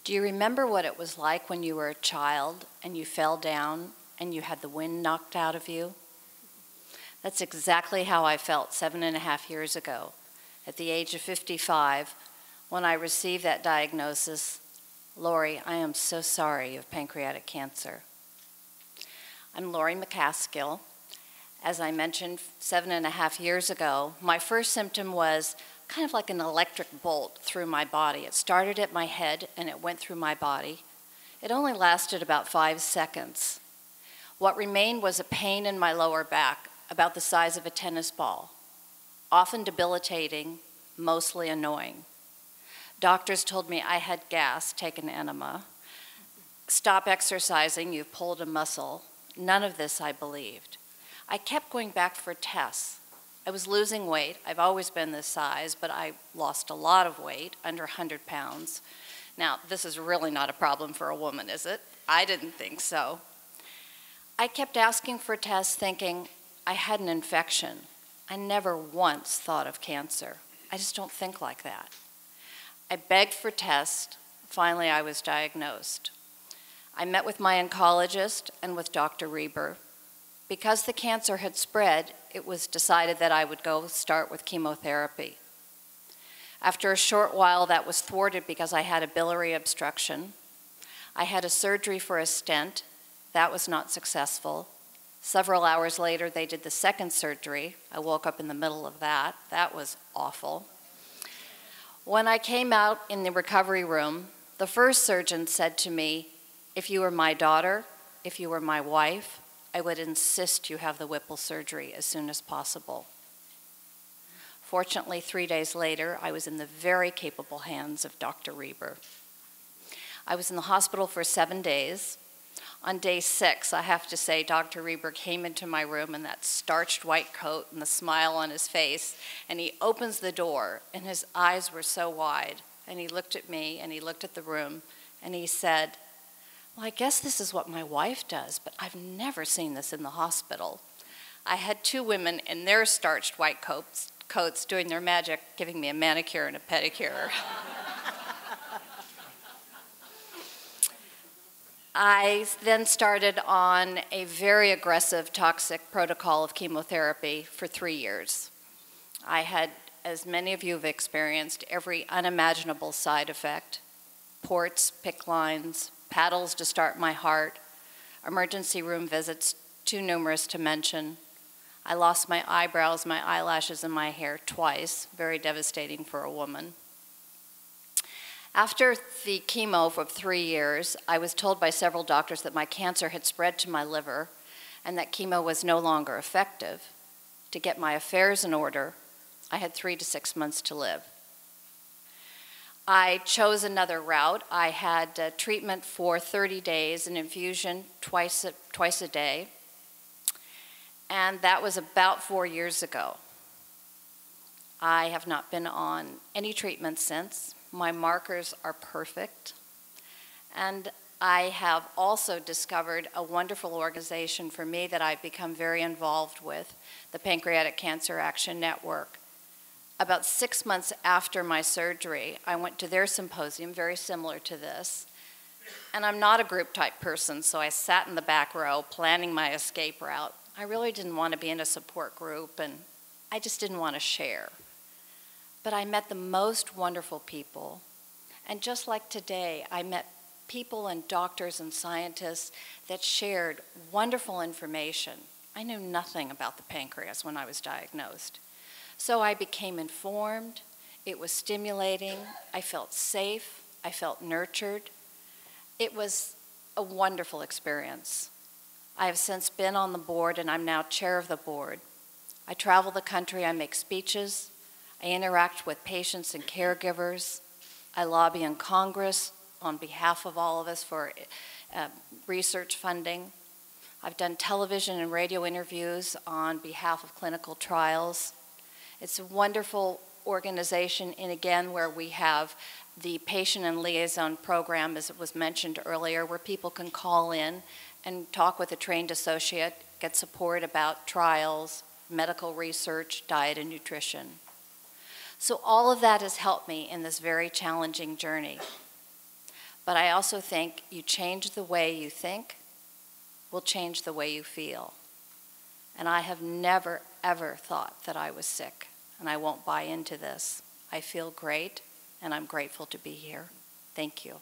Do you remember what it was like when you were a child and you fell down and you had the wind knocked out of you? That's exactly how I felt 7.5 years ago, at the age of 55, when I received that diagnosis. Laurie, I am so sorry you have pancreatic cancer. I'm Laurie MacCaskill. As I mentioned, 7.5 years ago, my first symptom was kind of like an electric bolt through my body. It started at my head and it went through my body. It only lasted about 5 seconds. What remained was a pain in my lower back, about the size of a tennis ball, often debilitating, mostly annoying. Doctors told me I had gas, take an enema. Stop exercising, you've pulled a muscle. None of this I believed. I kept going back for tests. I was losing weight. I've always been this size, but I lost a lot of weight, under 100 pounds. Now, this is really not a problem for a woman, is it? I didn't think so. I kept asking for tests thinking I had an infection. I never once thought of cancer. I just don't think like that. I begged for tests. Finally, I was diagnosed. I met with my oncologist and with Dr. Reber. Because the cancer had spread, it was decided that I would go start with chemotherapy. After a short while, that was thwarted because I had a biliary obstruction. I had a surgery for a stent. That was not successful. Several hours later, they did the second surgery. I woke up in the middle of that. That was awful. When I came out in the recovery room, the first surgeon said to me, "If you were my daughter, if you were my wife, I would insist you have the Whipple surgery as soon as possible." Fortunately, 3 days later, I was in the very capable hands of Dr. Reber. I was in the hospital for 7 days. On day 6, I have to say, Dr. Reber came into my room in that starched white coat and the smile on his face, and he opens the door, and his eyes were so wide, and he looked at me, and he looked at the room, and he said, "Well, I guess this is what my wife does, but I've never seen this in the hospital." I had 2 women in their starched white coats doing their magic, giving me a manicure and a pedicure. I then started on a very aggressive, toxic protocol of chemotherapy for 3 years. I had, as many of you have experienced, every unimaginable side effect: ports, PICC lines, paddles to start my heart, emergency room visits too numerous to mention. I lost my eyebrows, my eyelashes, and my hair twice, very devastating for a woman. After the chemo for 3 years, I was told by several doctors that my cancer had spread to my liver and that chemo was no longer effective. To get my affairs in order, I had 3 to 6 months to live. I chose another route. I had treatment for 30 days, an infusion twice a day, and that was about 4 years ago. I have not been on any treatment since. My markers are perfect, and I have also discovered a wonderful organization for me that I've become very involved with, the Pancreatic Cancer Action Network. About 6 months after my surgery, I went to their symposium, very similar to this, and I'm not a group type person, so I sat in the back row planning my escape route. I really didn't want to be in a support group, and I just didn't want to share. But I met the most wonderful people, and just like today, I met people and doctors and scientists that shared wonderful information. I knew nothing about the pancreas when I was diagnosed. So I became informed, it was stimulating, I felt safe, I felt nurtured. It was a wonderful experience. I have since been on the board, and I'm now chair of the board. I travel the country, I make speeches, I interact with patients and caregivers, I lobby in Congress on behalf of all of us for research funding. I've done television and radio interviews on behalf of clinical trials. It's a wonderful organization, and again, where we have the patient and liaison program, as it was mentioned earlier, where people can call in and talk with a trained associate, get support about trials, medical research, diet, and nutrition. So all of that has helped me in this very challenging journey. But I also think you change the way you think will change the way you feel. And I have never, ever thought that I was sick, and I won't buy into this. I feel great, and I'm grateful to be here. Thank you.